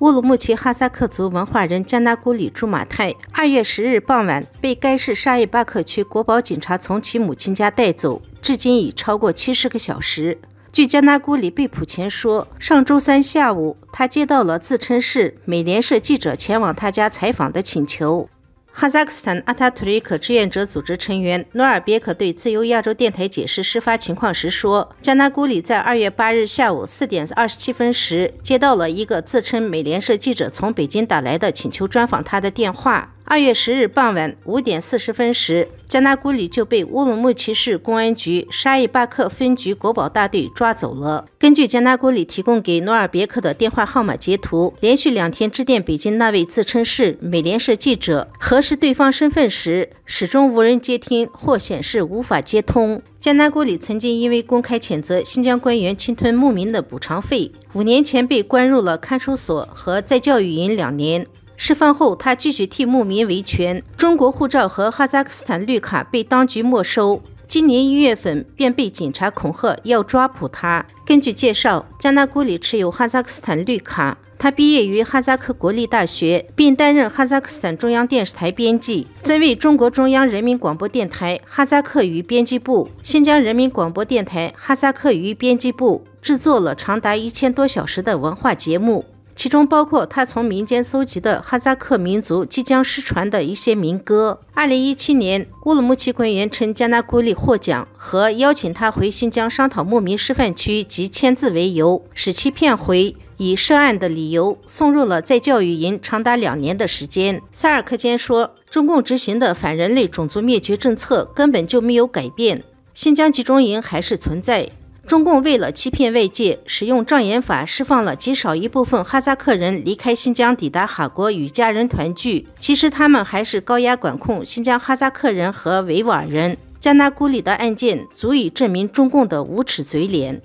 乌鲁木齐哈萨克族文化人加纳古里朱马泰2月10日傍晚被该市沙依巴克区国保警察从其母亲家带走，至今已超过70个小时。据加纳古里被捕前说，上周三下午，他接到了自称是美联社记者前往他家采访的请求。哈萨克斯坦阿塔图里克志愿者组织成员努尔别克对自由亚洲电台解释事发情况时说，加纳古里在2月8日下午4点27分时接到了一个自称美联社记者从北京打来的请求专访他的电话。2月10日傍晚5点40分时，加纳古里就被乌鲁木齐市公安局沙依巴克分局国保大队抓走了。根据加纳古里提供给努尔别克的电话号码截图，连续2天致电北京那位自称是美联社记者，核实对方身份时，始终无人接听或显示无法接通。加纳古里曾经因为公开谴责新疆官员侵吞牧民的补偿费，5年前被关入了看守所和再教育营2年。释放后，他继续替牧民维权，中国护照和哈萨克斯坦绿卡被当局没收。今年1月份便被警察恐吓要抓捕他。根据介绍，加纳古里持有哈萨克斯坦绿卡，他毕业于哈萨克国立大学，并担任哈萨克斯坦中央电视台编辑，曾为中国中央人民广播电台哈萨克语编辑部、新疆人民广播电台哈萨克语编辑部制作了长达1000多小时的文化节目，其中包括他从民间搜集的哈萨克民族即将失传的一些民歌。2017年，乌鲁木齐官员称加纳古里获奖和邀请他回新疆商讨牧民示范区及签字为由，使其骗回，以涉案的理由送入了再教育营长达2年的时间。萨尔克坚说，中共执行的反人类种族灭绝政策根本就没有改变，新疆集中营还是存在。中共为了欺骗外界，使用障眼法释放了极少一部分哈萨克人离开新疆抵达哈国与家人团聚，其实他们还是高压管控新疆哈萨克人和维吾尔人。加纳古里的案件足以证明中共的无耻嘴脸。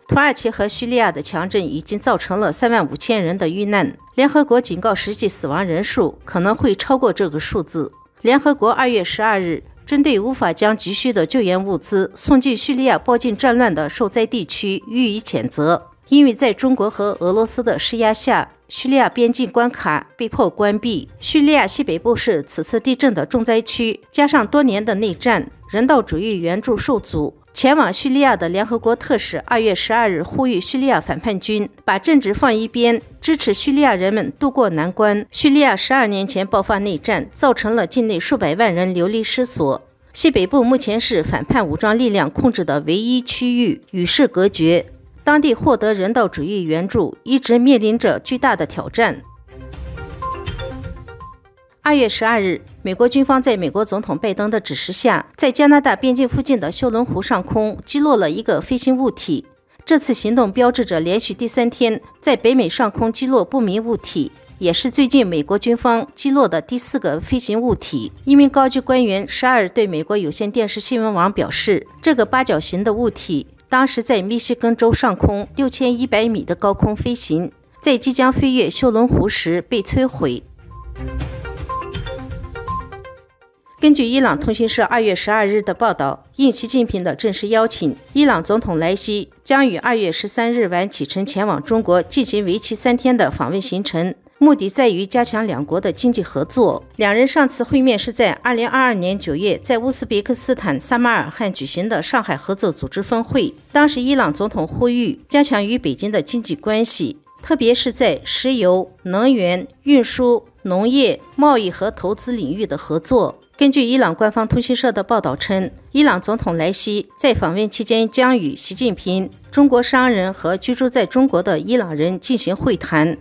土耳其和叙利亚的强震已经造成了35000人的遇难，联合国警告实际死亡人数可能会超过这个数字。联合国2月12日针对无法将急需的救援物资送进叙利亚饱经战乱的受灾地区予以谴责，因为在中国和俄罗斯的施压下，叙利亚边境关卡被迫关闭。叙利亚西北部是此次地震的重灾区，加上多年的内战，人道主义援助受阻。前往叙利亚的联合国特使2月12日呼吁叙利亚反叛军把政治放一边，支持叙利亚人们渡过难关。叙利亚12年前爆发内战，造成了境内数百万人流离失所。西北部目前是反叛武装力量控制的唯一区域，与世隔绝。当地获得人道主义援助一直面临着巨大的挑战。2月12日，美国军方在美国总统拜登的指示下，在加拿大边境附近的休伦湖上空击落了一个飞行物体。这次行动标志着连续第3天在北美上空击落不明物体，也是最近美国军方击落的第4个飞行物体。一名高级官员12日对美国有线电视新闻网表示，这个八角形的物体当时在密西根州上空6100米的高空飞行，在即将飞越休伦湖时被摧毁。根据伊朗通讯社2月12日的报道，应习近平的正式邀请，伊朗总统莱西将于2月13日晚启程前往中国进行为期3天的访问行程，目的在于加强两国的经济合作。两人上次会面是在2022年9月在乌兹别克斯坦撒马尔罕举行的上海合作组织峰会，当时伊朗总统呼吁加强与北京的经济关系，特别是在石油、能源、运输、农业、贸易和投资领域的合作。根据伊朗官方通讯社的报道称，伊朗总统莱西在访问期间将与习近平、中国商人和居住在中国的伊朗人进行会谈。